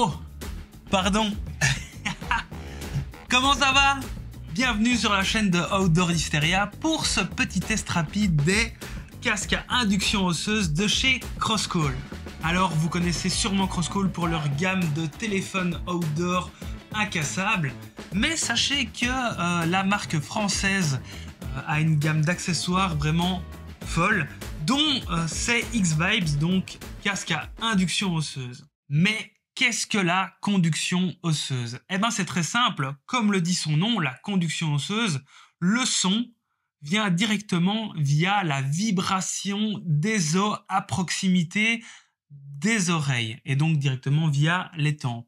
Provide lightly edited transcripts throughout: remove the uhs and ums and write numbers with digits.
Oh, pardon. Comment ça va? Bienvenue sur la chaîne de Outdoor Hysteria pour ce petit test rapide des casques à induction osseuse de chez Crosscall. Alors vous connaissez sûrement Crosscall pour leur gamme de téléphones outdoor incassables, mais sachez que la marque française a une gamme d'accessoires vraiment folle, dont c'est X-Vibes, donc casque à induction osseuse. Mais qu'est-ce que la conduction osseuse? Eh bien c'est très simple, comme le dit son nom, la conduction osseuse, le son vient directement via la vibration des os à proximité des oreilles et donc directement via les tempes.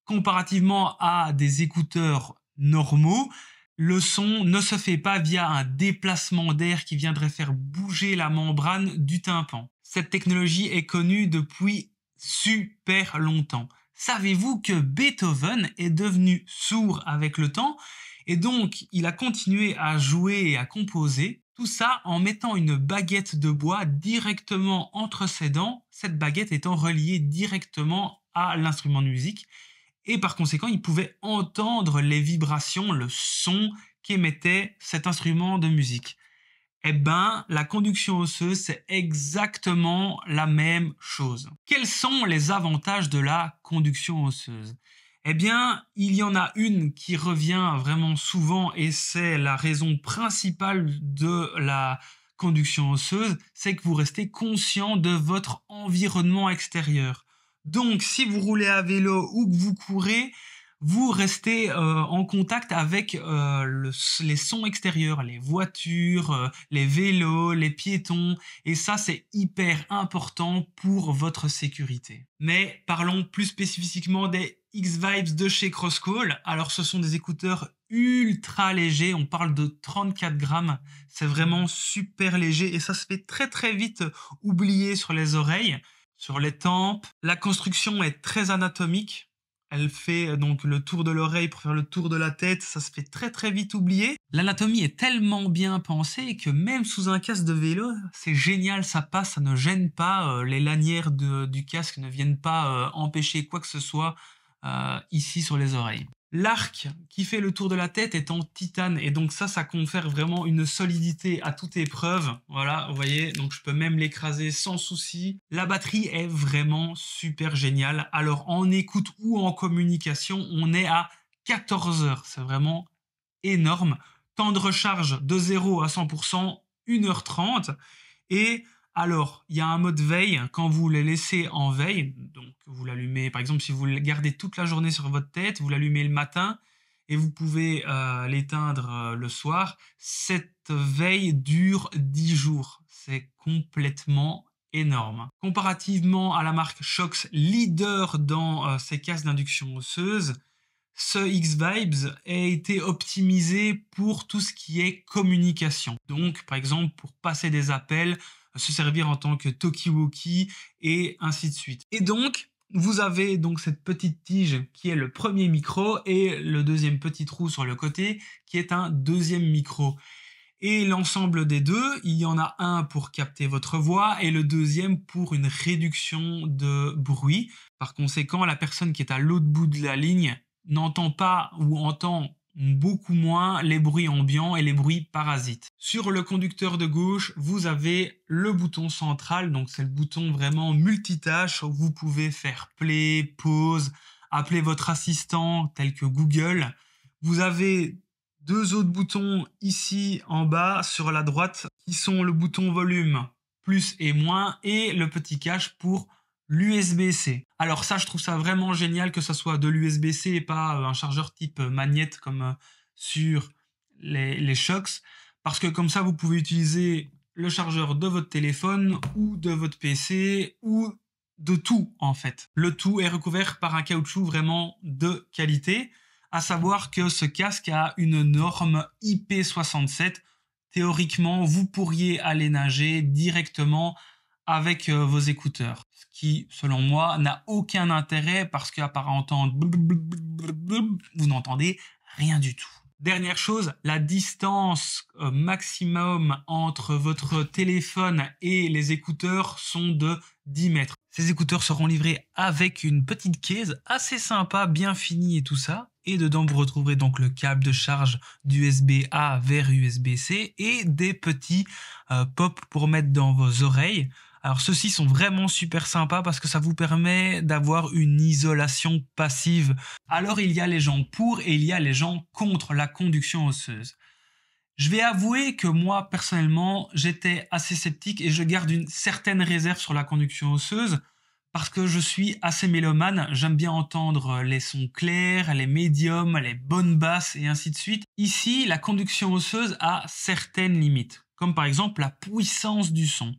Comparativement à des écouteurs normaux, le son ne se fait pas via un déplacement d'air qui viendrait faire bouger la membrane du tympan. Cette technologie est connue depuis super longtemps. Savez-vous que Beethoven est devenu sourd avec le temps et donc il a continué à jouer et à composer, tout ça en mettant une baguette de bois directement entre ses dents, cette baguette étant reliée directement à l'instrument de musique et par conséquent il pouvait entendre les vibrations, le son qu'émettait cet instrument de musique. Eh ben, la conduction osseuse, c'est exactement la même chose. Quels sont les avantages de la conduction osseuse? Eh bien, il y en a une qui revient vraiment souvent et c'est la raison principale de la conduction osseuse, c'est que vous restez conscient de votre environnement extérieur. Donc, si vous roulez à vélo ou que vous courez, vous restez en contact avec les sons extérieurs, les voitures, les vélos, les piétons, et ça c'est hyper important pour votre sécurité. Mais parlons plus spécifiquement des X-Vibes de chez Crosscall. Alors ce sont des écouteurs ultra légers, on parle de 34 grammes, c'est vraiment super léger et ça se fait très très vite oublier sur les oreilles, sur les tempes. La construction est très anatomique. Elle fait donc le tour de l'oreille pour faire le tour de la tête, ça se fait très très vite oublier. L'anatomie est tellement bien pensée que même sous un casque de vélo, c'est génial, ça passe, ça ne gêne pas, les lanières du casque ne viennent pas empêcher quoi que ce soit ici sur les oreilles. L'arc qui fait le tour de la tête est en titane et donc ça confère vraiment une solidité à toute épreuve. Voilà, vous voyez, donc je peux même l'écraser sans souci. La batterie est vraiment super géniale. Alors en écoute ou en communication, on est à 14 heures. C'est vraiment énorme. Temps de recharge de 0 à 100%, 1h30. Et alors, il y a un mode veille quand vous les laissez en veille. Donc, vous l'allumez, par exemple, si vous le gardez toute la journée sur votre tête, vous l'allumez le matin et vous pouvez l'éteindre le soir. Cette veille dure 10 jours. C'est complètement énorme. Comparativement à la marque Shox, leader dans ces casques d'induction osseuse, ce X-Vibes a été optimisé pour tout ce qui est communication. Donc, par exemple, pour passer des appels, se servir en tant que talkie-walkie et ainsi de suite. Et donc, vous avez donc cette petite tige qui est le premier micro et le deuxième petit trou sur le côté qui est un deuxième micro. Et l'ensemble des deux, il y en a un pour capter votre voix et le deuxième pour une réduction de bruit. Par conséquent, la personne qui est à l'autre bout de la ligne n'entend pas ou entend beaucoup moins les bruits ambiants et les bruits parasites. Sur le conducteur de gauche, vous avez le bouton central, donc c'est le bouton vraiment multitâche où vous pouvez faire play, pause, appeler votre assistant tel que Google. Vous avez deux autres boutons ici en bas sur la droite qui sont le bouton volume plus et moins et le petit cache pour l'USB-C. Alors ça, je trouve ça vraiment génial que ça soit de l'USB-C et pas un chargeur type magnète comme sur les Shox, parce que comme ça, vous pouvez utiliser le chargeur de votre téléphone ou de votre PC ou de tout en fait. Le tout est recouvert par un caoutchouc vraiment de qualité, à savoir que ce casque a une norme IP67. Théoriquement, vous pourriez aller nager directement avec vos écouteurs. Ce qui, selon moi, n'a aucun intérêt parce qu'à part entendre vous n'entendez rien du tout. Dernière chose, la distance maximum entre votre téléphone et les écouteurs sont de 10 mètres. Ces écouteurs seront livrés avec une petite case assez sympa, bien finie et tout ça. Et dedans, vous retrouverez donc le câble de charge d'USB-A vers USB-C et des petits pops pour mettre dans vos oreilles. Alors ceux-ci sont vraiment super sympas parce que ça vous permet d'avoir une isolation passive. Alors il y a les gens pour et il y a les gens contre la conduction osseuse. Je vais avouer que moi personnellement j'étais assez sceptique et je garde une certaine réserve sur la conduction osseuse parce que je suis assez mélomane, j'aime bien entendre les sons clairs, les médiums, les bonnes basses et ainsi de suite. Ici la conduction osseuse a certaines limites, comme par exemple la puissance du son.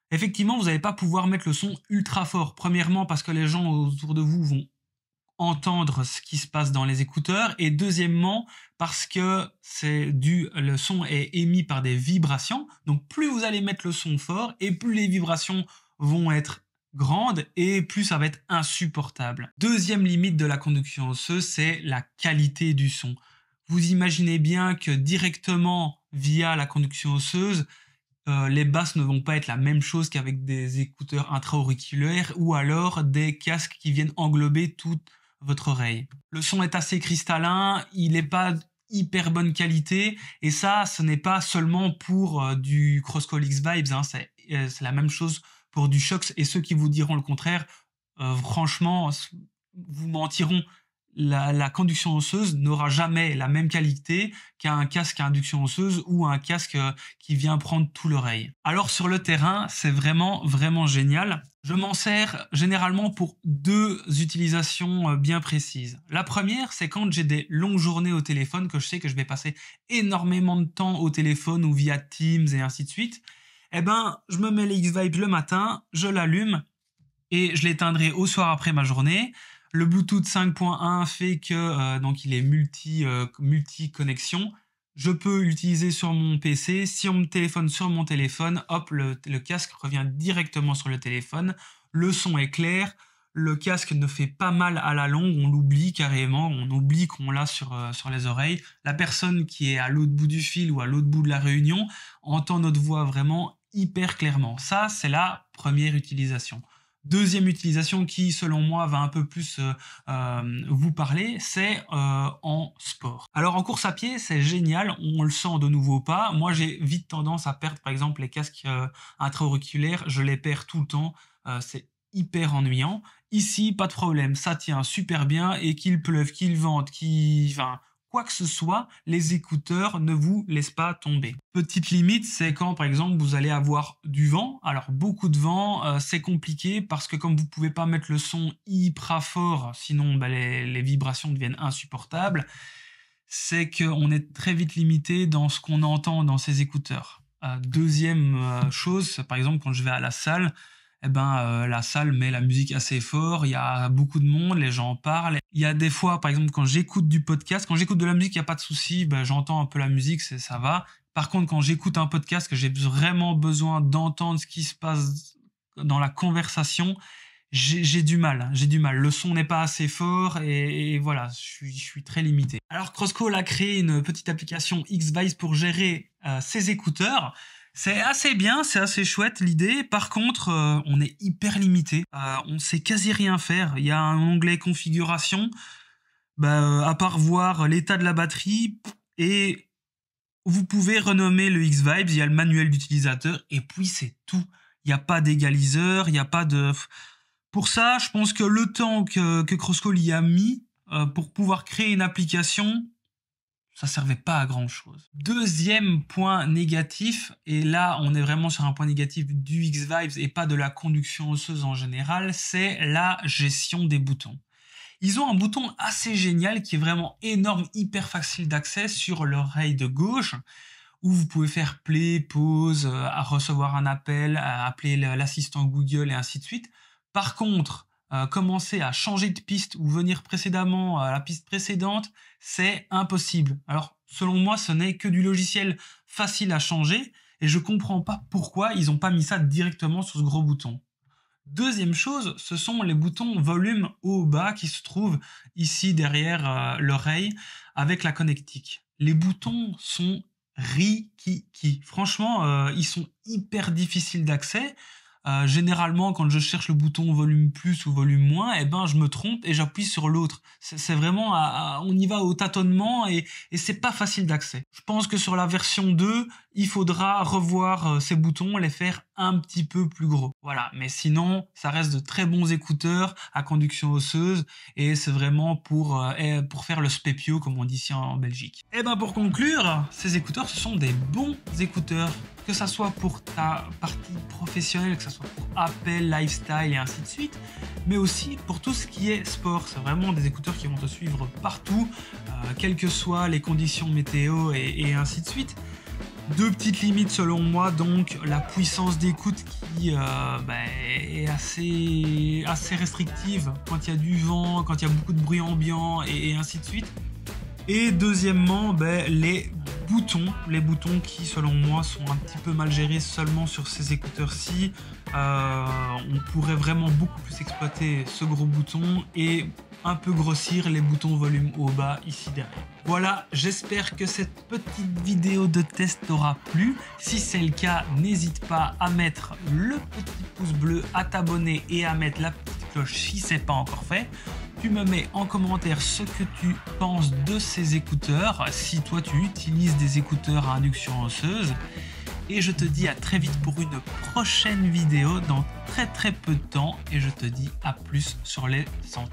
Effectivement, vous n'allez pas pouvoir mettre le son ultra fort. Premièrement, parce que les gens autour de vous vont entendre ce qui se passe dans les écouteurs. Et deuxièmement, parce que le son est émis par des vibrations. Donc plus vous allez mettre le son fort et plus les vibrations vont être grandes et plus ça va être insupportable. Deuxième limite de la conduction osseuse, c'est la qualité du son. Vous imaginez bien que directement via la conduction osseuse, les basses ne vont pas être la même chose qu'avec des écouteurs intra-auriculaires ou alors des casques qui viennent englober toute votre oreille. Le son est assez cristallin, il n'est pas hyper bonne qualité et ça, ce n'est pas seulement pour du Crosscall X-Vibes, hein, c'est la même chose pour du Shox et ceux qui vous diront le contraire, franchement, vous mentiront. La conduction osseuse n'aura jamais la même qualité qu'un casque à induction osseuse ou un casque qui vient prendre tout l'oreille. Alors sur le terrain, c'est vraiment génial. Je m'en sers généralement pour deux utilisations bien précises. La première, c'est quand j'ai des longues journées au téléphone, que je sais que je vais passer énormément de temps au téléphone ou via Teams et ainsi de suite. Eh ben, je me mets les X-Vibes le matin, je l'allume et je l'éteindrai au soir après ma journée. Le Bluetooth 5.1 fait que donc il est multi connexion. Je peux l'utiliser sur mon PC. Si on me téléphone sur mon téléphone, hop, le casque revient directement sur le téléphone. Le son est clair. Le casque ne fait pas mal à la longue. On l'oublie carrément. On oublie qu'on l'a sur les oreilles. La personne qui est à l'autre bout du fil ou à l'autre bout de la réunion entend notre voix vraiment hyper clairement. Ça, c'est la première utilisation. Deuxième utilisation qui, selon moi, va un peu plus vous parler, c'est en sport. Alors en course à pied, c'est génial, on le sent de nouveau pas. Moi, j'ai vite tendance à perdre, par exemple, les casques intra-auriculaires. Je les perds tout le temps, c'est hyper ennuyant. Ici, pas de problème, ça tient super bien et qu'il pleuve, qu'il vente, enfin, quoi que ce soit, les écouteurs ne vous laissent pas tomber. Petite limite, c'est quand par exemple vous allez avoir du vent. Alors beaucoup de vent, c'est compliqué parce que comme vous pouvez pas mettre le son hyper fort, sinon les vibrations deviennent insupportables, c'est qu'on est très vite limité dans ce qu'on entend dans ces écouteurs. Deuxième chose, par exemple quand je vais à la salle, la salle met la musique assez fort, il y a beaucoup de monde, les gens parlent. Il y a des fois, par exemple, quand j'écoute du podcast, quand j'écoute de la musique, il n'y a pas de souci, j'entends un peu la musique, ça va. Par contre, quand j'écoute un podcast, que j'ai vraiment besoin d'entendre ce qui se passe dans la conversation, j'ai du mal. Le son n'est pas assez fort et voilà, je suis très limité. Alors Crosscall a créé une petite application X-Vibes pour gérer ses écouteurs. C'est assez bien, c'est assez chouette l'idée. Par contre, on est hyper limité. On sait quasi rien faire. Il y a un onglet configuration, à part voir l'état de la batterie et vous pouvez renommer le X-Vibes. Il y a le manuel d'utilisateur et puis c'est tout. Il n'y a pas d'égaliseur, il n'y a pas de... Pour ça, je pense que le temps que Crosscall y a mis pour pouvoir créer une application, ça servait pas à grand chose. Deuxième point négatif, et là on est vraiment sur un point négatif du X-Vibes et pas de la conduction osseuse en général, c'est la gestion des boutons. Ils ont un bouton assez génial qui est vraiment énorme, hyper facile d'accès sur l'oreille de gauche, où vous pouvez faire play, pause, à recevoir un appel, à appeler l'assistant Google et ainsi de suite. Par contre, commencer à changer de piste ou venir précédemment à la piste précédente, c'est impossible. Alors, selon moi, ce n'est que du logiciel facile à changer et je comprends pas pourquoi ils n'ont pas mis ça directement sur ce gros bouton. Deuxième chose, ce sont les boutons volume haut-bas qui se trouvent ici derrière l'oreille avec la connectique. les boutons sont rikiki. Franchement, ils sont hyper difficiles d'accès. Généralement, quand je cherche le bouton volume plus ou volume moins, eh ben, je me trompe et j'appuie sur l'autre. C'est vraiment, on y va au tâtonnement et c'est pas facile d'accès. Je pense que sur la version 2, il faudra revoir ces boutons, les faire un petit peu plus gros. Voilà, mais sinon, ça reste de très bons écouteurs à conduction osseuse et c'est vraiment pour faire le spépio, comme on dit ici en Belgique. Et ben, pour conclure, ces écouteurs, ce sont des bons écouteurs. Que ça soit pour ta partie professionnelle, que ça soit pour appel, lifestyle et ainsi de suite, mais aussi pour tout ce qui est sport. C'est vraiment des écouteurs qui vont te suivre partout, quelles que soient les conditions météo et ainsi de suite. Deux petites limites selon moi, donc la puissance d'écoute qui est assez restrictive quand il y a du vent, quand il y a beaucoup de bruit ambiant et ainsi de suite. Et deuxièmement, les boutons qui selon moi sont un petit peu mal gérés seulement sur ces écouteurs-ci. On pourrait vraiment beaucoup plus exploiter ce gros bouton et un peu grossir les boutons volume haut-bas ici derrière. Voilà, j'espère que cette petite vidéo de test t'aura plu. Si c'est le cas, n'hésite pas à mettre le petit pouce bleu, à t'abonner et à mettre la petite cloche si ce n'est pas encore fait. Tu me mets en commentaire ce que tu penses de ces écouteurs, si toi tu utilises des écouteurs à induction osseuse. Et je te dis à très vite pour une prochaine vidéo dans très peu de temps. Et je te dis à plus sur les sons.